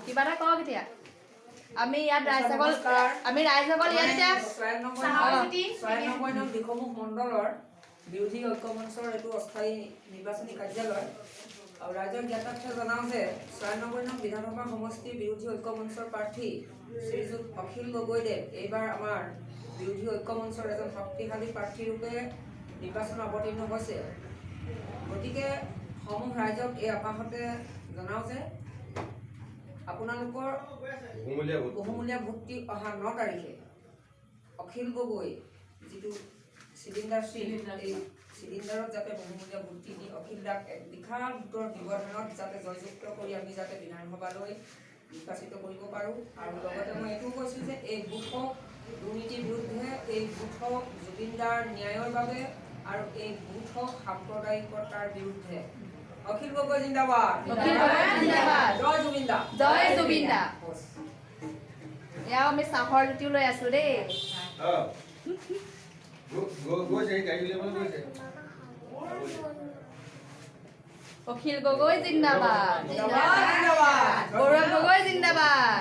কিবা এটা কওক এতিয়া আমি ইয়াত ৰাইজসকল ইয়াত এতিয়া 96 নং দিখমুখ মণ্ডলৰ বিৰোধী ঐক্য মঞ্চৰ এইটো অস্থায়ী নিৰ্বাচনী কাৰ্যালয় আৰু ৰাইজৰ জ্ঞাতাৰ্থে জনাওঁ যে 96 নং বিধানসভা সমষ্টিৰ বিৰোধী ঐক্য মঞ্চৰ প্ৰাৰ্থী শ্ৰীযুত অখিল গগৈদেৱ এইবাৰ আমাৰ বিৰোধী ঐক্য মঞ্চৰ এজন শক্তিশালী প্ৰাৰ্থীৰূপে নিৰ্বাচন অৱতীৰ্ণ হৈছে। গতিকে সমূহ ৰাইজক এই আপাহতে জনাওঁ যে আপোনালোকৰ বহুমূলীয়া ভোটটি অহা 9 তাৰিখে অখিল গগৈ যিটো চিলিণ্ডাৰ এই চিলিণ্ডাৰত যাতে বহুমূলীয়া ভোটটি দি অখিল দাক এক বিশাল ভোটৰ ব্যৱধানত যাতে জয়যুক্ত কৰি আমি যাতে বিধানসভালৈ নিৰ্বাচিত কৰিব পাৰোঁ। আৰু লগতে মই এইটোও কৈছোঁ যে এই বুথক দুৰ্নীতিৰ বিৰুদ্ধে, এই বুথক জুবিনদাৰ ন্যায়ৰ বাবে আৰু এই বুথক সাম্প্ৰদায়িকতাৰ বিৰুদ্ধে। অখিল গগৈ জিন্দাবাদ, জয় জুবিনদা, জয় জুবিনদা। এয়া আমি চাহৰ জুতিও লৈ আছো দেই। অখিল গগৈ জিন্দাবাদ, গৌৰৱ গগৈ জিন্দাবাদ।